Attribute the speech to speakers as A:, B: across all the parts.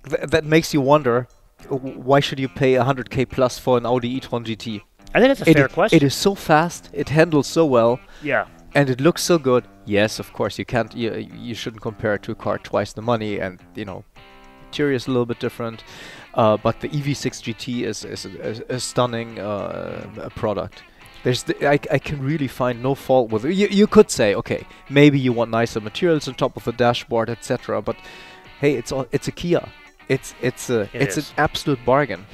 A: that makes you wonder, why should you pay 100K plus for an Audi e-tron GT?
B: I think that's a fair
A: It
B: question.
A: is so fast, it handles so well,
B: Yeah,
A: and it looks so good. Yes, of course you shouldn't compare it to a car twice the money, and interior is a little bit different. But the EV6 GT is a stunning product. I can really find no fault with it. You could say, okay, maybe you want nicer materials on top of the dashboard, etc. But hey, it's a Kia.
B: it
A: It's an
B: is.
A: absolute bargain.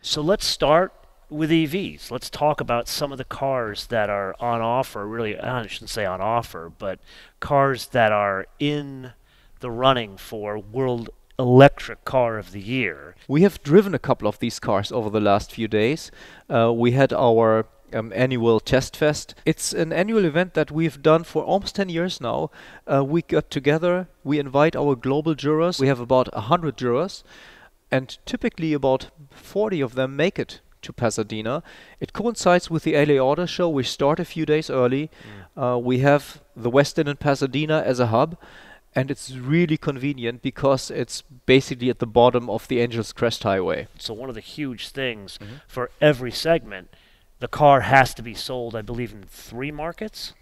B: So let's start with EVs. Let's talk about some of the cars that are on offer. Really, I shouldn't say on offer, but cars that are in the running for World Electric Car of the Year.
A: We have driven a couple of these cars over the last few days. We had our annual test fest. It's an annual event that we've done for almost 10 years now. We got together, we invite our global jurors. We have about 100 jurors, and typically about 40 of them make it to Pasadena. It coincides with the LA Auto Show. We start a few days early. We have the West End in Pasadena as a hub, and it's really convenient because it's basically at the bottom of the Angeles Crest Highway.
B: So one of the huge things for every segment, the car has to be sold, I believe, in 3 markets.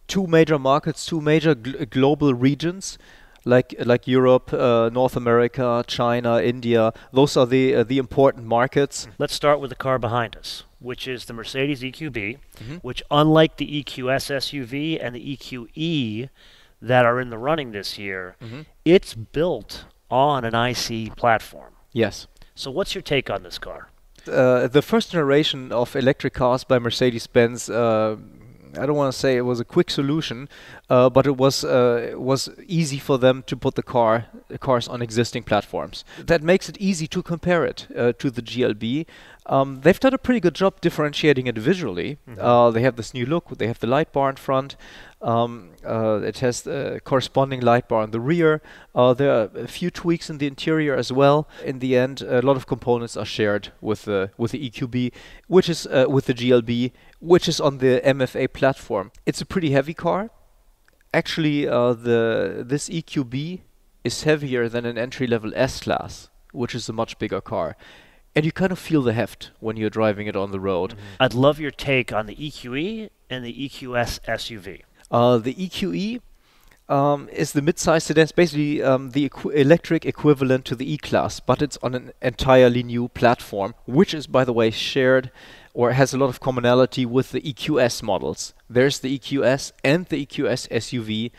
A: Two major markets, two major global regions, like Europe, North America, China, India. Those are the important markets.
B: Let's start with the car behind us, which is the Mercedes EQB,
A: Mhm.
B: which, unlike the EQS SUV and the EQE that are in the running this year,
A: Mhm.
B: it's built on an IC platform.
A: Yes.
B: So what's your take on this car?
A: The first generation of electric cars by Mercedes-Benz, I don't want to say it was a quick solution, but it was easy for them to put the cars on existing platforms. That makes it easy to compare it to the GLB. They've done a pretty good job differentiating it visually. They have this new look. They have the light bar in front. It has the corresponding light bar in the rear. There are a few tweaks in the interior as well. In the end, a lot of components are shared with the EQB, which is with the GLB, which is on the MFA platform. It's a pretty heavy car. Actually, this EQB is heavier than an entry-level S-Class, which is a much bigger car. And you kind of feel the heft when you're driving it on the road.
B: I'd love your take on the EQE and the EQS SUV.
A: The EQE is the mid-size sedan. It's basically the electric equivalent to the E-Class, but it's on an entirely new platform, which is, by the way, shared or has a lot of commonality with the EQS models. There's the EQS and the EQS SUV,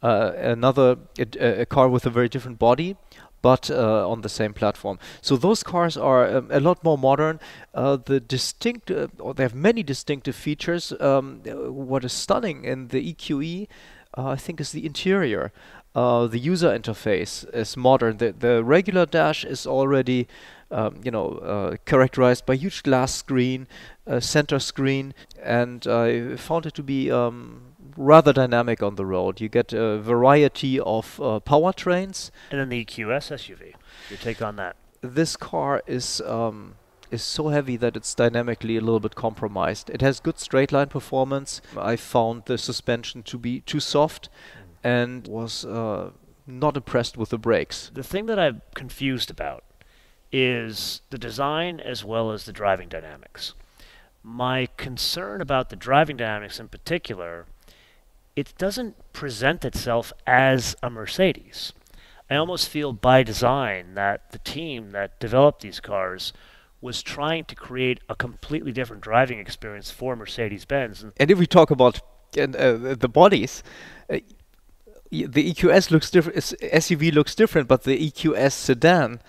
A: a car with a very different body, but on the same platform. So those cars are a lot more modern. Or they have many distinctive features. What is stunning in the EQE, I think, is the interior. The user interface is modern. The regular dash is already, characterized by huge glass screen, center screen, and I found it to be rather dynamic on the road. You get a variety of powertrains.
B: And then the EQS SUV. Your take on that?
A: This car is so heavy that it's dynamically a little bit compromised. It has good straight line performance. I found the suspension to be too soft and was not impressed with the brakes.
B: The thing that I'm confused about is the design as well as the driving dynamics. My concern about the driving dynamics in particular, it doesn't present itself as a Mercedes. I almost feel by design that the team that developed these cars was trying to create a completely different driving experience for Mercedes-Benz.
A: And if we talk about the bodies, the EQS looks different. SUV looks different, but the EQS sedan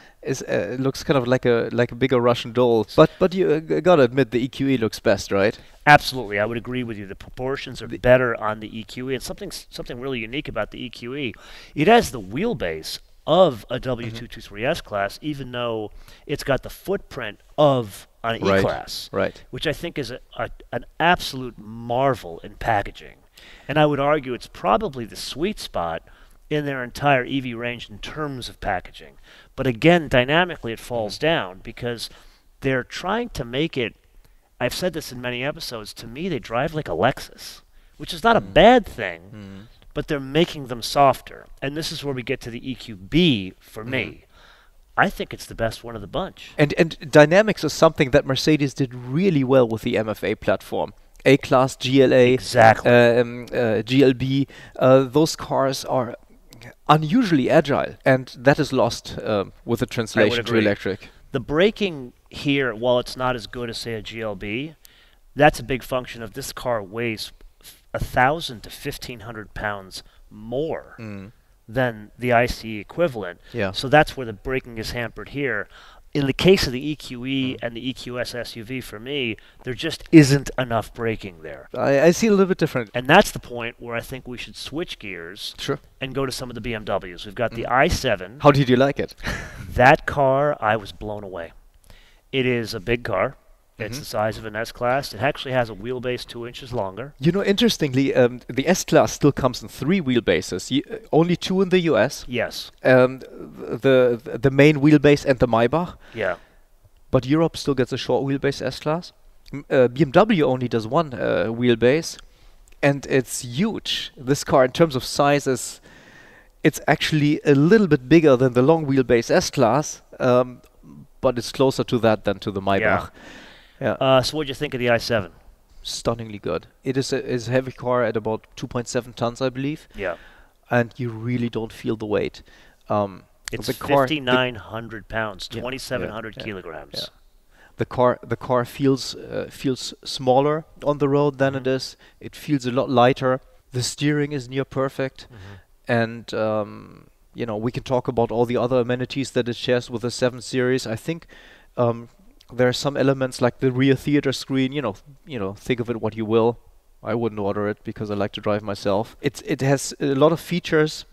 A: looks kind of like a bigger Russian doll. But you gotta admit the EQE looks best, right?
B: Absolutely, I would agree with you. The proportions are better on the EQE, and something really unique about the EQE. It has the wheelbase of a W223 S-Class, even though it's got the footprint of an
A: Right,
B: E-Class,
A: right.
B: which I think is an absolute marvel in packaging. And I would argue it's probably the sweet spot in their entire EV range in terms of packaging. But again, dynamically it falls down because they're trying to make it, I've said this in many episodes, to me they drive like a Lexus, which is not a bad thing, but they're making them softer. And this is where we get to the EQB for me. I think it's the best one of the bunch.
A: And dynamics is something that Mercedes did really well with the MFA platform. A-Class, GLA,
B: Exactly.
A: GLB, those cars are unusually agile, and that is lost with the translation to
B: agree.
A: electric.
B: The braking here, while it's not as good as, say, a GLB, that's a big function of this car weighs 1,000 to 1,500 pounds more than the ICE equivalent.
A: Yeah.
B: So that's where the braking is hampered here. In the case of the EQE and the EQS SUV, for me, there just isn't enough braking there.
A: I see a little bit different.
B: And that's the point where I think we should switch gears
A: Sure.
B: and go to some of the BMWs. We've got the i7.
A: How did you like it?
B: That car, I was blown away. It is a big car. It's the size of an S-Class. It actually has a wheelbase 2 inches longer.
A: You know, interestingly, the S-Class still comes in 3 wheelbases. Only 2 in the US.
B: Yes.
A: The main wheelbase and the Maybach.
B: Yeah.
A: But Europe still gets a short wheelbase S-Class. BMW only does 1 wheelbase, and it's huge. This car, in terms of size, it's actually a little bit bigger than the long wheelbase S-Class, but it's closer to that than to the Maybach.
B: Yeah. So what do you think of the i7?
A: Stunningly good. It is a heavy car at about 2.7 tons, I believe.
B: Yeah.
A: And you really don't feel the weight.
B: It's
A: the car,
B: 5,900 pounds,
A: Yeah,
B: 2,700
A: yeah,
B: kilograms.
A: yeah. The car feels smaller on the road than it is. It feels a lot lighter. The steering is near perfect, and you know, we can talk about all the other amenities that it shares with the 7 Series. I think there are some elements like the rear theater screen. You know, think of it what you will. I wouldn't order it because I like to drive myself. It has a lot of features.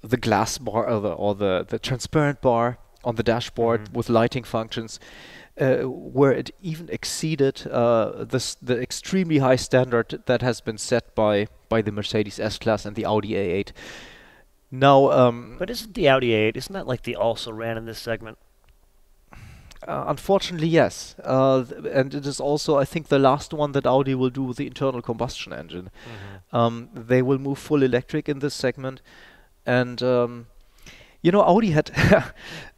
A: The glass bar or the transparent bar on the dashboard with lighting functions, where it even exceeded the extremely high standard that has been set by the Mercedes S-Class and the Audi A8. Now,
B: But isn't the Audi A8, isn't that like the also ran in this segment?
A: unfortunately, yes. And it is also, I think, the last one that Audi will do with the internal combustion engine. They will move full electric in this segment. And, you know, Audi had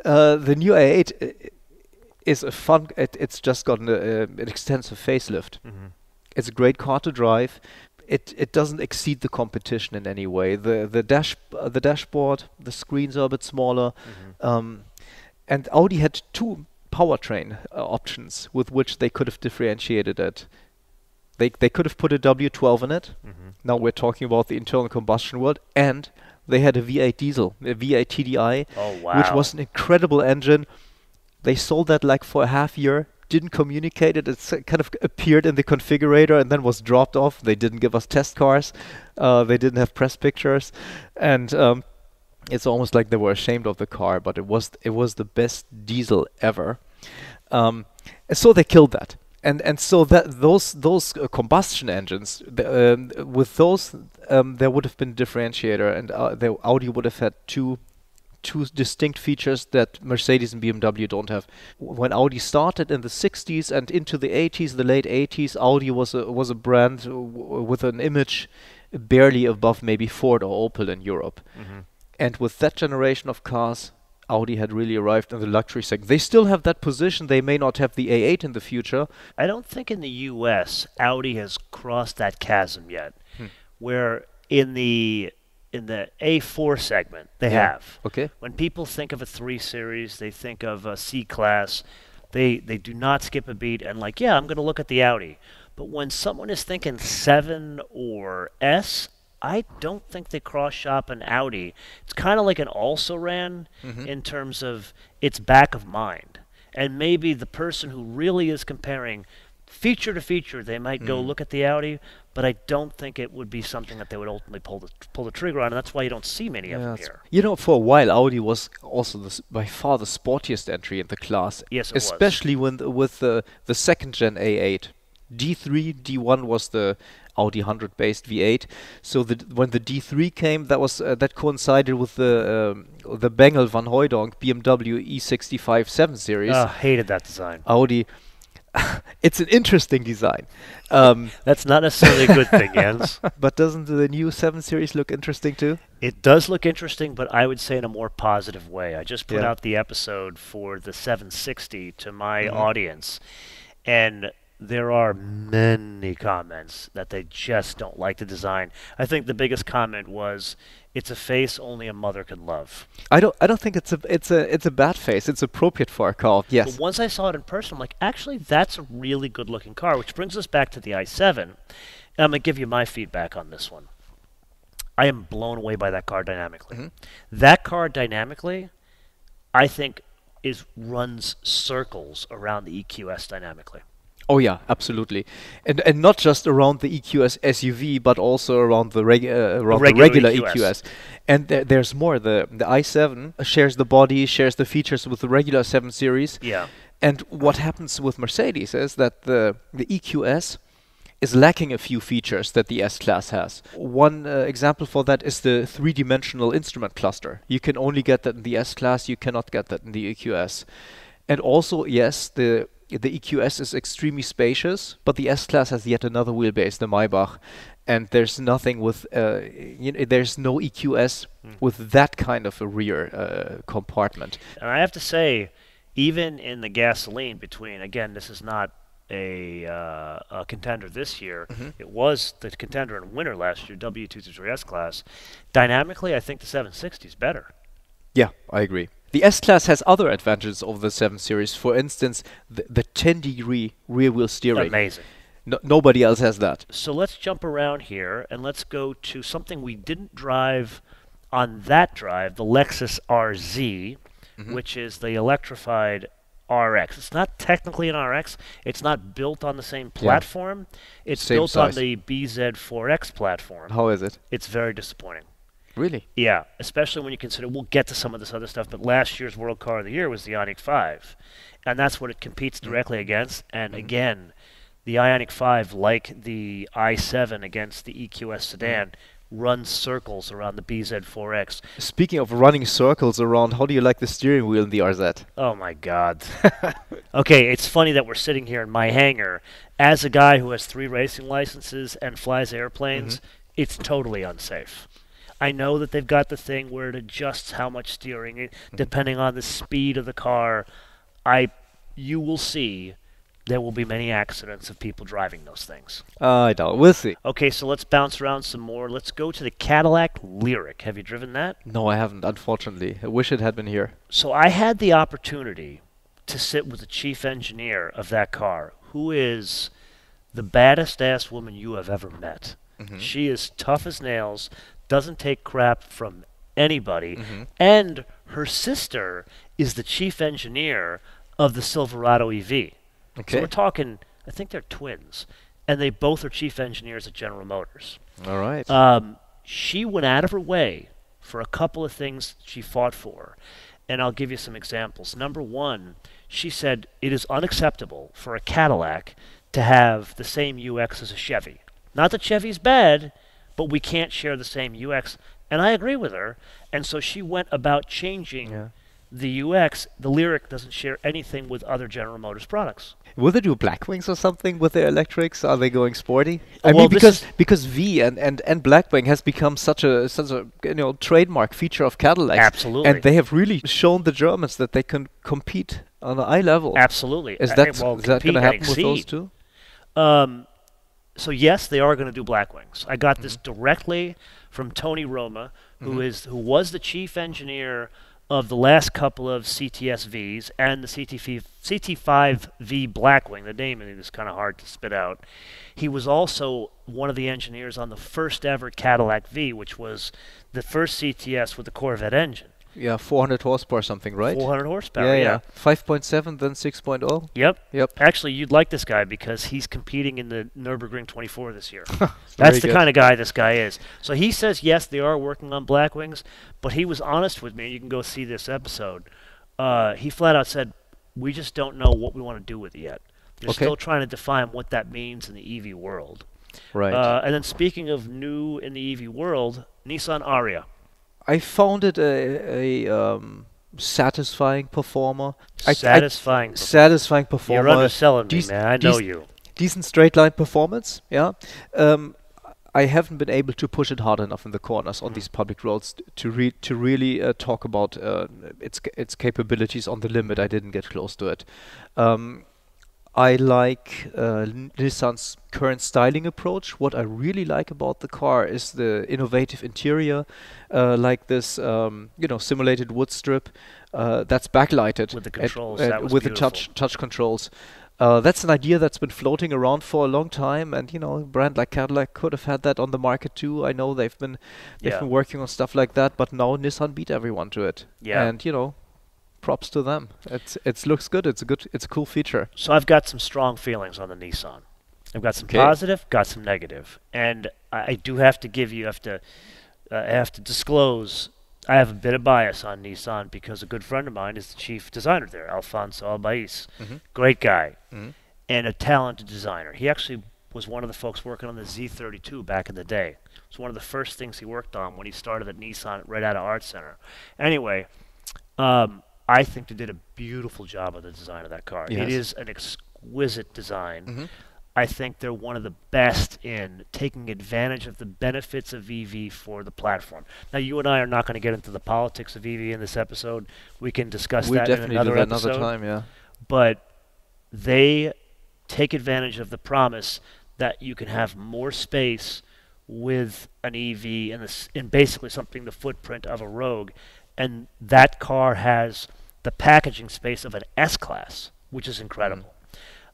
A: the new A8 is a fun, it's just gotten an extensive facelift. It's a great car to drive. It doesn't exceed the competition in any way. The dashboard, the screens are a bit smaller. And Audi had 2 powertrain options with which they could have differentiated it. They could have put a W12 in it. Now we're talking about the internal combustion world, and they had a V8 diesel, a V8 TDI, which was an incredible engine. They sold that like for a half year, didn't communicate it. It kind of appeared in the configurator and then was dropped off. They didn't give us test cars. They didn't have press pictures, and it's almost like they were ashamed of the car. But it was the best diesel ever. So they killed that. And so that those combustion engines, with those, there would have been a differentiator, and the Audi would have had two distinct features that Mercedes and BMW don't have. When Audi started in the 60s and into the 80s, the late 80s, Audi was a brand with an image barely above maybe Ford or Opel in Europe. And with that generation of cars, Audi had really arrived in the luxury segment. They still have that position. They may not have the A8 in the future.
B: I don't think in the US Audi has crossed that chasm yet. Where in the A4 segment they have.
A: Okay.
B: When people think of a 3 Series, they think of a C-Class. They do not skip a beat and like, yeah, I'm going to look at the Audi. But when someone is thinking 7 or S, I don't think they cross-shop an Audi. It's kind of like an also-ran in terms of its back of mind. And maybe the person who really is comparing feature to feature, they might go look at the Audi, but I don't think it would be something that they would ultimately pull the trigger on, and that's why you don't see many of them here.
A: You know, for a while, Audi was also by far the sportiest entry in the class.
B: Yes, it was.
A: Especially with the second-gen A8. D3, D1 was the Audi 100-based V8. So when the D3 came, that coincided with the Bengel Van Hooydonk BMW E65 7 Series.
B: Hated that design.
A: Audi It's an interesting design. Um,
B: That's not necessarily a good thing, Jens.
A: but doesn't the new 7 Series look interesting too?
B: It does look interesting, but I would say in a more positive way. I just put
A: Yeah.
B: out the episode for the 760 to my
A: Hmm.
B: audience, and there are many comments that they just don't like the design. I think the biggest comment was, "It's a face only a mother can love."
A: I don't think it's a bad face. It's appropriate for a car.
B: But
A: Yes.
B: once I saw it in person, I'm like, actually, that's a really good looking car, which brings us back to the i7. And I'm going to give you my feedback on this one. I am blown away by that car dynamically.
A: Hmm.
B: That car dynamically, I think, runs circles around the EQS dynamically.
A: Oh yeah, absolutely, and not just around the EQS SUV, but also around around the regular EQS. And there's more. The i7 shares the body, shares the features with the regular 7 Series.
B: Yeah.
A: And what happens with Mercedes is that the EQS is lacking a few features that the S-Class has. One example for that is the three-dimensional instrument cluster. You can only get that in the S-Class, you cannot get that in the EQS. And also, yes, the EQS is extremely spacious, but the S-Class has yet another wheelbase, the Maybach, and there's nothing with, there's no EQS with that kind of a rear compartment.
B: And I have to say, even in the gasoline between, again, this is not a contender this year.
A: Hmm.
B: It was the contender in winter last year, W223 S-Class. Dynamically, I think the 760 is better.
A: Yeah, I agree. The S-Class has other advantages over the 7 Series. For instance, the 10-degree rear-wheel steering.
B: Amazing.
A: Nobody else has that.
B: So let's jump around here and let's go to something we didn't drive on that drive, the Lexus RZ, which is the electrified RX. It's not technically an RX. It's not built on the same platform. It's
A: Same
B: built on
A: size.
B: the BZ4X platform.
A: How is it?
B: It's very disappointing.
A: Really?
B: Yeah, especially when you consider, we'll get to some of this other stuff, but last year's World Car of the Year was the Ioniq 5. And that's what it competes directly against. And again, the Ioniq 5, like the i7 against the EQS sedan, runs circles around the BZ4X.
A: Speaking of running circles around, how do you like the steering wheel in the RZ?
B: Oh my God. Okay, it's funny that we're sitting here in my hangar. As a guy who has 3 racing licenses and flies airplanes, it's totally unsafe. I know that they've got the thing where it adjusts how much steering, depending on the speed of the car. You will see there will be many accidents of people driving those things.
A: I doubt. We'll see.
B: Okay, so let's bounce around some more. Let's go to the Cadillac Lyriq. Have you driven that?
A: No, I haven't, unfortunately. I wish it had been here.
B: So I had the opportunity to sit with the chief engineer of that car, who is the baddest ass woman you have ever met. She is tough as nails, doesn't take crap from anybody, and her sister is the chief engineer of the Silverado EV. So we're talking, I think they're twins, and they both are chief engineers at General Motors.
A: All right.
B: She went out of her way for a couple of things she fought for, and I'll give you some examples. Number one, she said it is unacceptable for a Cadillac to have the same UX as a Chevy. Not that Chevy's bad, but we can't share the same UX. And I agree with her. And so she went about changing the UX. The Lyriq doesn't share anything with other General Motors products.
A: Will they do black wings or something with their electrics? Are they going sporty? I
B: Well,
A: mean, because V and Blackwing has become such a trademark feature of Cadillac.
B: Absolutely.
A: And they have really shown the Germans that they can compete on an eye level.
B: Absolutely.
A: Is that
B: compete
A: going to
B: and
A: happen with those
B: exceed.
A: two?
B: So yes, they are going to do black wings. I got this directly from Tony Roma, who was the chief engineer of the last couple of CTSVs and the CT5V Blackwing. The name is kind of hard to spit out. He was also one of the engineers on the first ever Cadillac V, which was the first CTS with the Corvette engine.
A: Yeah, 400 horsepower something, right?
B: 400 horsepower, yeah.
A: 5.7, then 6.0.
B: Yep. Actually, you'd like this guy because he's competing in the Nürburgring 24 this year.
A: Very
B: That's the
A: good.
B: kind of guy this guy is. So he says, yes, they are working on Blackwings, but he was honest with me. You can go see this episode. He flat out said, we just don't know what we want to do with it yet. They're still trying to define what that means in the EV world.
A: Right.
B: And then speaking of new in the EV world, Nissan Ariya.
A: I found it a satisfying performer.
B: Satisfying performance.
A: Satisfying
B: You're
A: performer.
B: underselling me,
A: Dec
B: man. I know
A: dec
B: you.
A: decent straight line performance. Yeah. Um, I haven't been able to push it hard enough in the corners on these public roads to really talk about its capabilities on the limit. I didn't get close to it. Um, I like Nissan's current styling approach. What I really like about the car is the innovative interior, like this, simulated wood strip that's backlighted
B: With the controls, that was
A: with the
B: beautiful.
A: touch controls. That's an idea that's been floating around for a long time, and a brand like Cadillac could have had that on the market too. I know they've
B: Yeah.
A: been working on stuff like that, but now Nissan beat everyone to it.
B: Yeah.
A: And props to them. It looks good. It's a cool feature.
B: So I've got some strong feelings on the Nissan. I've got some
A: Okay.
B: positive, got some negative, and I do have to give you I have to disclose. I have a bit of bias on Nissan because a good friend of mine is the chief designer there, Alfonso Albaiz.
A: Mhm.
B: Great guy
A: Mhm.
B: and a talented designer. He actually was one of the folks working on the Z32 back in the day. It was one of the first things he worked on when he started at Nissan right out of Art Center. Anyway, I think they did a beautiful job of the design of that car. It
A: Yes.
B: is an exquisite design.
A: Mhm.
B: I think they're one of the best in taking advantage of the benefits of EV for the platform. Now, you and I are not going to get into the politics of EV in this episode. We can discuss
A: We
B: that in
A: definitely do
B: another
A: that
B: episode.
A: another time. Yeah.
B: But they take advantage of the promise that you can have more space with an EV in basically something the footprint of a Rogue, and that car has the packaging space of an S-Class, which is incredible.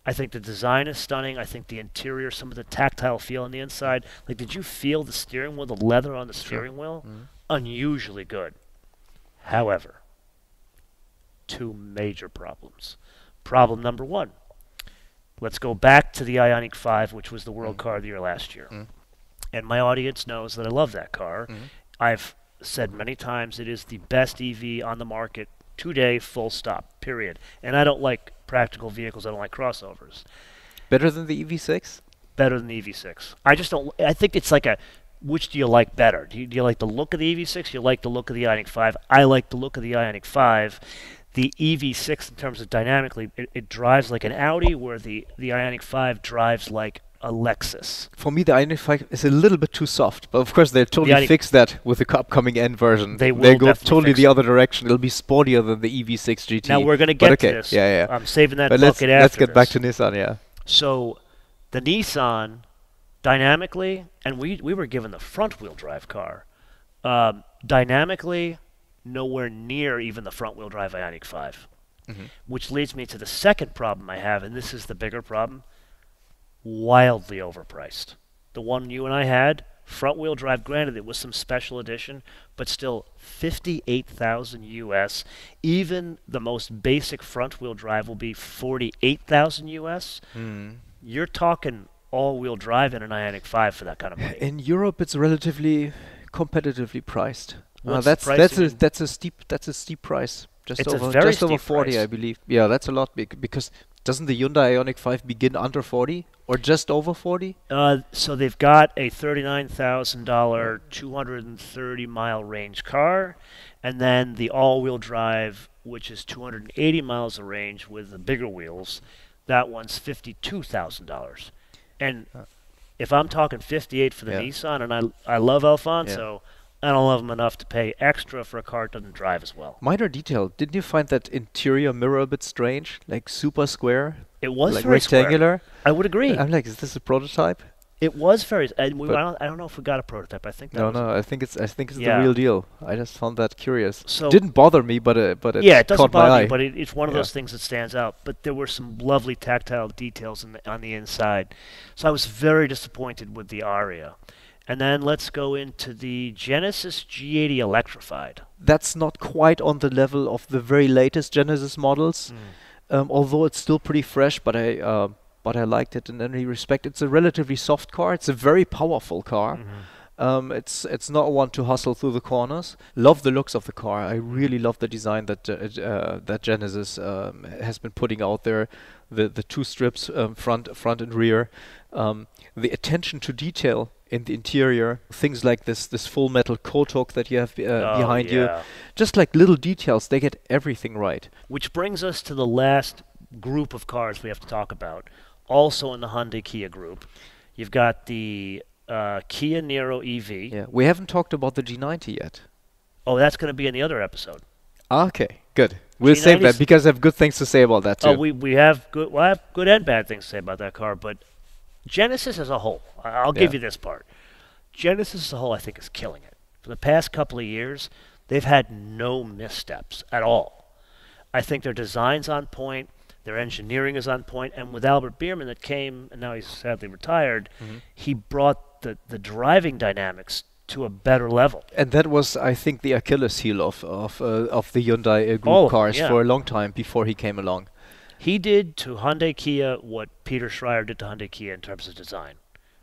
B: I think the design is stunning. I think the interior, some of the tactile feel on the inside. Like, did you feel the steering wheel, the leather on the steering wheel? Unusually good. However, two major problems. Problem number one. Let's go back to the Ioniq 5, which was the World Car of the Year last year. And my audience knows that I love that car. I've said many times it is the best EV on the market today, full stop, period. And I don't like practical vehicles. I don't like crossovers.
A: Better than the EV6?
B: Better than the EV6. I just don't. I think it's like which do you like better? Do you like the look of the EV6? Do you like the look of the Ioniq 5? I like the look of the Ioniq 5. The EV6, in terms of dynamically, it drives like an Audi, where the Ioniq 5 drives like a Lexus.
A: For me, the Ioniq 5 is a little bit too soft, but of course they'll totally fix that with the upcoming N version.
B: They
A: go totally the other direction. It'll be sportier than the EV6 GT.
B: Now we're going to get to this.
A: Yeah.
B: I'm saving that
A: but
B: bucket
A: let's
B: after
A: get back to Nissan, yeah.
B: So the Nissan, dynamically, and we were given the front-wheel drive car, dynamically, nowhere near even the front-wheel drive Ioniq 5. Which leads me to the second problem I have, and this is the bigger problem. Wildly overpriced. The one you and I had, front-wheel drive, granted it was some special edition, but still $58,000 US. Even the most basic front-wheel drive will be $48,000 US. You're talking all-wheel drive in an Ioniq 5 for that kind of money.
A: In Europe, it's relatively competitively priced.
B: That's
A: a steep price. Just
B: It's a
A: over
B: very
A: just over
B: steep
A: 40,
B: price.
A: I believe. Yeah, that's a lot because doesn't the Hyundai Ioniq 5 begin under 40 or just over 40?
B: So they've got a $39,000 230-mile range car, and then the all-wheel drive, which is 280 miles of range with the bigger wheels. That one's $52,000. And if I'm talking 58 for the Nissan, and I love Alfonso, I don't love him enough to pay extra for a car that doesn't drive as well.
A: Minor detail. Didn't you find that interior mirror a bit strange? Like super square?
B: It was
A: like
B: very
A: rectangular?
B: Square. I would agree.
A: I'm like, is this a prototype?
B: It was very. I don't know if we got a prototype. I think that was
A: I think it's the real deal. I just found that curious.
B: So
A: didn't bother me, but it
B: it
A: caught
B: doesn't
A: my
B: bother
A: eye.
B: me, but it's one of those things that stands out. But there were some lovely tactile details on the inside, so I was very disappointed with the Ariya. And then let's go into the Genesis G80 Electrified.
A: That's not quite on the level of the very latest Genesis models, although it's still pretty fresh. But I liked it in any respect. It's a relatively soft car. It's a very powerful car. It's not one to hustle through the corners. Love the looks of the car. I really love the design that Genesis has been putting out there. The two strips, front and rear. The attention to detail in the interior, things like this full metal coat hook that you have behind you,
B: yeah.
A: just like little details, they get everything right.
B: Which brings us to the last group of cars we have to talk about. Also in the Hyundai Kia group, you've got the Kia Niro EV.
A: Yeah, we haven't talked about the G90 yet.
B: Oh, that's going to be in the other episode.
A: Okay, good. We'll save that because I have good things to say about that too.
B: Oh, we have good. Well, I have good and bad things to say about that car, but Genesis as a whole, I'll give you this part. Genesis as a whole, I think, is killing it. For the past couple of years, they've had no missteps at all. I think their design's on point, their engineering is on point, and with Albert Bierman that came, and now he's sadly retired, he brought the driving dynamics to a better level.
A: And that was, I think, the Achilles heel of the Hyundai group cars for a long time before he came along.
B: He did to Hyundai Kia what Peter Schreier did to Hyundai Kia in terms of design.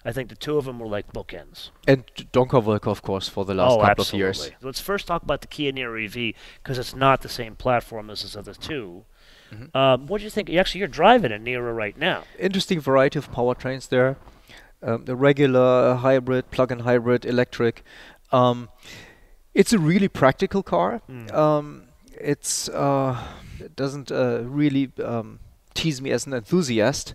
B: I think the two of them were like bookends.
A: And Donker Volker, of course, for the last couple of years.
B: Let's first talk about the Kia Niro EV, because it's not the same platform as the other two. What do you think? Actually, you're driving a Niro right now.
A: Interesting variety of powertrains there. The regular hybrid, plug-in hybrid, electric. It's a really practical car. It doesn't really tease me as an enthusiast.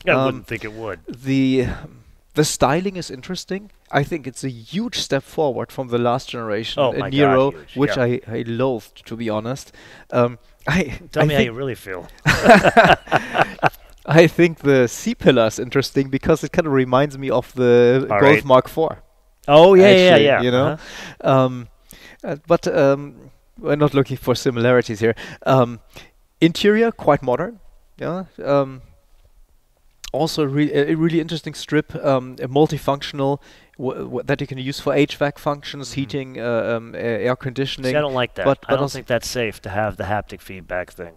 B: I wouldn't think it would.
A: The styling is interesting. I think it's a huge step forward from the last generation Niro, which I loathed, to be honest.
B: Tell me how you really feel.
A: I think the C-pillar is interesting because it kind of reminds me of the Golf Mark IV.
B: Oh, yeah.
A: You know? But we're not looking for similarities here. Interior, quite modern. Yeah. Also, a really interesting strip, a multifunctional that you can use for HVAC functions, heating, air conditioning.
B: See, I don't like that. But I don't think that's safe to have the haptic feedback thing.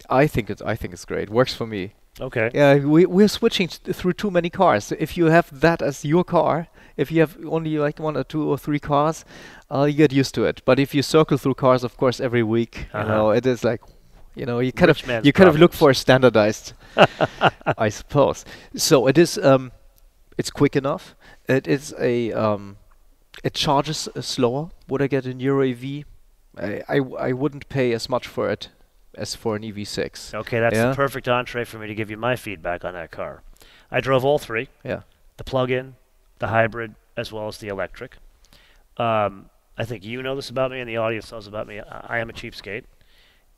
A: I think it's great. Works for me.
B: Okay.
A: Yeah, we're switching through too many cars. If you have that as your car, if you have only like 1 or 2 or 3 cars, you get used to it. But if you circle through cars, of course, every week, you know, it is like, you know, you kind of look for a standardized, I suppose. So it is, it's quick enough. It is it charges slower. Would I get a Niro EV? I wouldn't pay as much for it as for an EV6.
B: Okay, that's the perfect entree for me to give you my feedback on that car. I drove all three.
A: Yeah.
B: The plug-in, the hybrid, as well as the electric. I think you know this about me, and the audience knows about me. I am a cheapskate.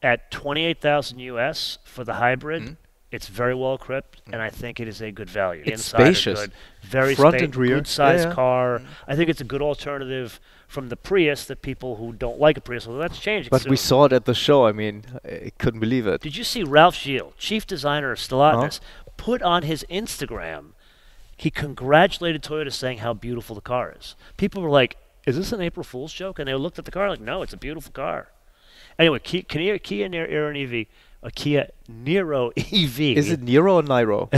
B: At $28,000 US for the hybrid, it's very well equipped, and I think it is a good value.
A: It's spacious.
B: Good, very
A: front and rear,
B: good size car. I think it's a good alternative from the Prius that people who don't like a Prius. Well, that's changing.
A: But we saw it at the show. I mean, I couldn't believe it.
B: Did you see Ralph Gilles, chief designer of Stellantis, put on his Instagram? He congratulated Toyota, saying how beautiful the car is. People were like, "Is this an April Fool's joke?" And they looked at the car like, "No, it's a beautiful car." Anyway, Kia Niro EV, a Kia Niro EV.
A: Is it Niro or Niro?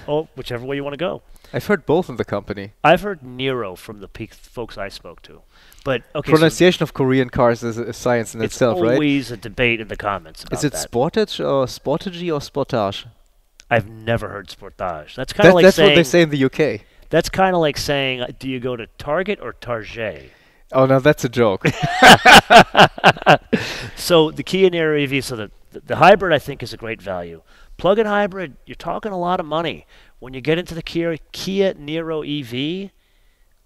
B: Oh, whichever way you want to go.
A: I've heard both in the company.
B: I've heard Niro from the folks I spoke to. But okay,
A: pronunciation of Korean cars is a science in itself, right?
B: It's always a debate in the comments about
A: that. Is it Sportage or Sportage or Sportage?
B: I've never heard Sportage. That's kind of like
A: that's
B: saying...
A: what they say in the UK.
B: That's kind of like saying, do you go to Target or Target?
A: Oh, no, that's a joke.
B: So the Kia Niro EV, so the hybrid I think is a great value. Plug-in hybrid, you're talking a lot of money. When you get into the Kia Niro EV,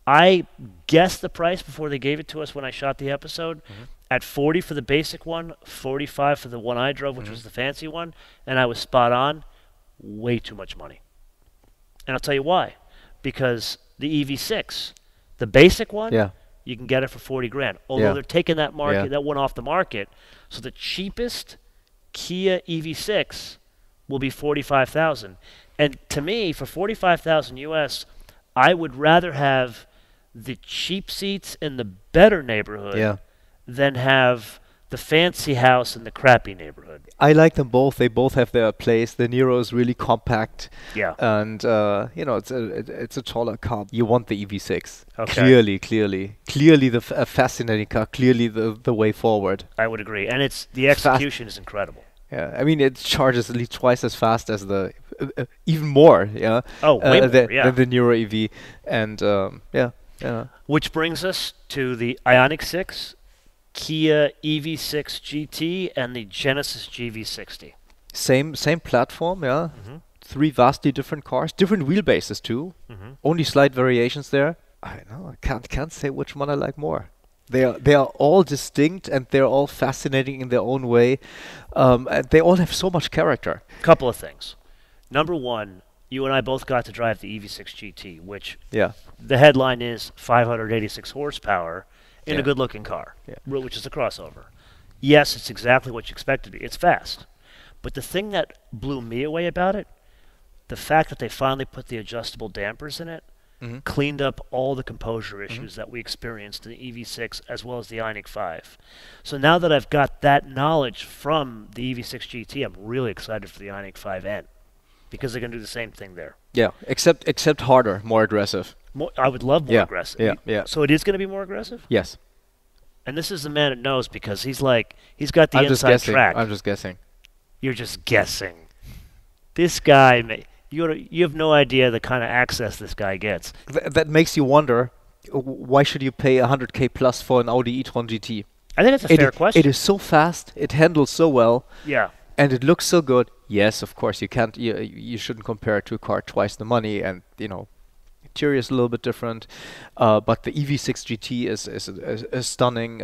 B: I guessed the price before they gave it to us when I shot the episode. At $40 for the basic one, $45 for the one I drove, which was the fancy one, and I was spot on. Way too much money. And I'll tell you why. Because the EV6, the basic one, you can get it for 40 grand. Although they're taking that that one off the market. So the cheapest Kia EV6 will be $45,000. And to me, for $45,000 US, I would rather have the cheap seats in the better neighborhood than have the fancy house in the crappy neighborhood.
A: I like them both. They both have their place. The Niro is really compact.
B: Yeah.
A: And, you know, it's a taller car. You want the EV6.
B: Okay.
A: Clearly the fascinating car. Clearly the way forward.
B: I would agree. And the execution is incredible.
A: Yeah, I mean, it charges at least twice as fast as the even more, yeah.
B: Oh, way more, yeah.
A: Than the Neuro EV, and yeah, yeah.
B: Which brings us to the Ioniq 6, Kia EV6 GT, and the Genesis GV60.
A: Same platform, yeah.
B: Mm-hmm.
A: Three vastly different cars, different wheelbases too.
B: Mm-hmm.
A: Only slight variations there. I know, I can't say which one I like more. They are all distinct, and they're all fascinating in their own way. And they all have so much character.
B: Couple of things. Number one, you and I both got to drive the EV6 GT, which
A: Yeah,
B: the headline is 586 horsepower in
A: Yeah.
B: a good-looking car,
A: Yeah.
B: which is a crossover. Yes, it's exactly what you expect it to be. It's fast. But the thing that blew me away about it, the fact that they finally put the adjustable dampers in it,
A: Mhm.
B: cleaned up all the composure issues that we experienced in the EV6 as well as the Ioniq 5. So now that I've got that knowledge from the EV6 GT, I'm really excited for the Ioniq 5N because they're going to do the same thing there.
A: Yeah. Except harder, more aggressive.
B: I would love more
A: Yeah,
B: aggressive.
A: yeah, yeah.
B: So it is going to be more aggressive?
A: Yes.
B: And this is the man that knows because he's got the
A: I'm just
B: inside
A: guessing.
B: track.
A: I'm just guessing.
B: You're just guessing. This guy, you have no idea the kind of access this guy gets.
A: That makes you wonder, why should you pay 100K plus for an Audi e-tron GT?
B: I think that's a fair question.
A: It is so fast, it handles so well,
B: Yeah.
A: and it looks so good. Yes, of course, you shouldn't compare it to a car twice the money, and interior is a little bit different, but the EV6 GT is a stunning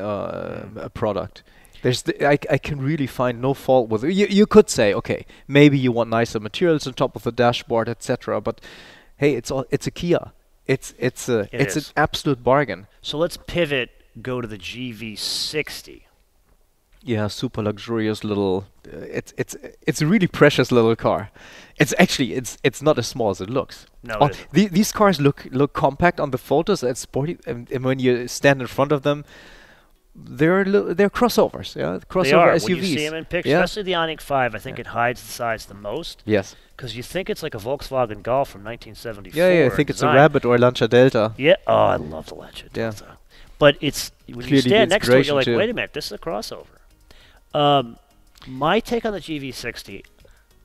A: product. I can really find no fault with it. You could say, okay, maybe you want nicer materials on top of the dashboard, etc. But hey, it's a Kia. It's an absolute bargain.
B: So let's pivot. Go to the GV60.
A: Yeah, super luxurious little. It's a really precious little car. It's not as small as it looks.
B: No,
A: These cars look compact on the photos and sporty, and when you stand in front of them, they're crossovers. Yeah, crossover
B: they are.
A: SUVs.
B: When you see them in pictures,
A: Yeah.
B: especially the Ioniq 5, I think it hides the size the most.
A: Yes.
B: Because you think it's like a Volkswagen Golf from 1974.
A: Yeah, I think it's a
B: design.
A: Rabbit or a Lancia Delta.
B: Yeah. Oh, I love the Lancia
A: Yeah.
B: Delta. But it's when you
A: Clearly the
B: stand next to it, you're like,
A: inspiration too.
B: wait a minute, this is a crossover. My take on the GV60,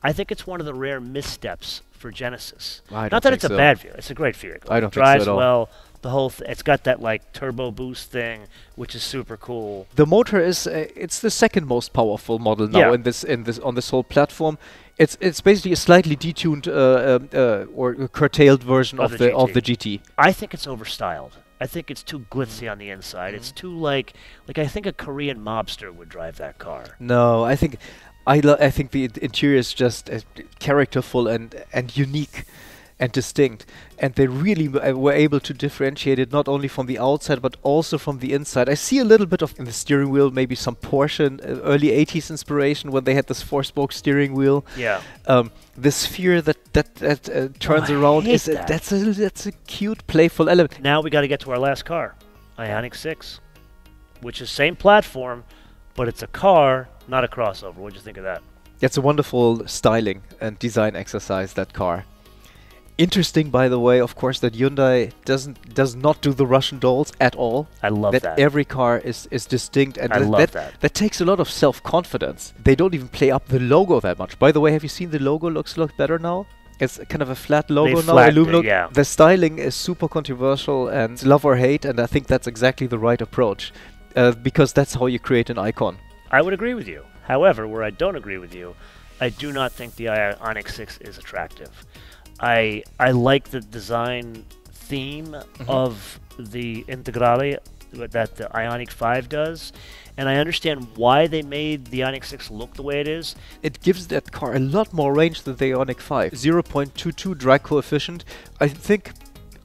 B: I think it's one of the rare missteps for Genesis.
A: I don't
B: Not that
A: think
B: it's a
A: so.
B: bad vehicle; it's a great vehicle.
A: I don't
B: It
A: think so
B: drives
A: at all.
B: well. The whole it's got that like turbo boost thing, which is super cool.
A: The motor is it's the second most powerful model now
B: Yeah.
A: on this whole platform. It's basically a slightly detuned or curtailed version
B: Of
A: of
B: the
A: the GT.
B: I think it's overstyled. I think it's too glitzy on the inside. It's too like I think a Korean mobster would drive that car.
A: No, I think I think the interior is just characterful and unique and distinct, and they really were able to differentiate it not only from the outside but also from the inside. I see a little bit of in the steering wheel, maybe some Porsche early 80s inspiration when they had this four-spoke steering wheel.
B: Yeah.
A: The sphere that turns around
B: hate
A: is
B: that.
A: that's a cute, playful element.
B: Now we got to get to our last car, Ioniq 6, which is same platform, but it's a car, not a crossover. What'd you think of that?
A: It's a wonderful styling and design exercise, that car. Interesting, by the way, of course, that Hyundai does not do the Russian dolls at all.
B: I love that.
A: Every car is distinct, and
B: I love that.
A: That takes a lot of self-confidence. They don't even play up the logo that much. By the way, have you seen the logo? Looks better now. It's kind of a flat logo now.
B: flattened it,
A: Aluminum.
B: yeah.
A: The styling is super controversial and love or hate, and I think that's exactly the right approach, because that's how you create an icon.
B: I would agree with you. However, where I don't agree with you, I do not think the Ioniq 6 is attractive. I like the design theme of the Integrale that the Ioniq 5 does, and I understand why they made the Ioniq 6 look the way it is.
A: It gives that car a lot more range than the Ioniq 5. 0.22 drag coefficient. I think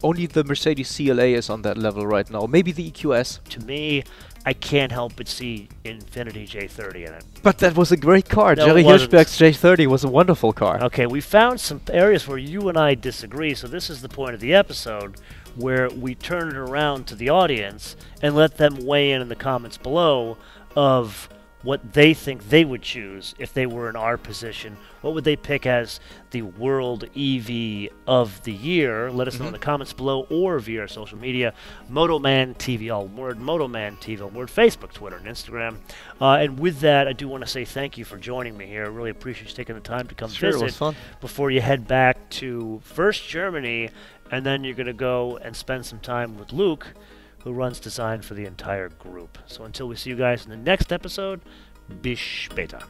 A: only the Mercedes CLA is on that level right now. Maybe the EQS.
B: To me, I can't help but see Infiniti J30 in it.
A: But that was a great car.
B: No,
A: Jerry
B: it wasn't.
A: Hirschberg's J30 was a wonderful car.
B: Okay, we found some areas where you and I disagree, so this is the point of the episode where we turn it around to the audience and let them weigh in the comments below of what they think they would choose if they were in our position. What would they pick as the World EV of the Year? Let us know in the comments below or via our social media. MotoManTV, all word, MotoManTV, all word, Facebook, Twitter, and Instagram. And with that, I do want to say thank you for joining me here. I really appreciate you taking the time to come visit.
A: It was fun.
B: Before you head back to first Germany, and then you're going to go and spend some time with Luke, who runs design for the entire group. So until we see you guys in the next episode, bis später.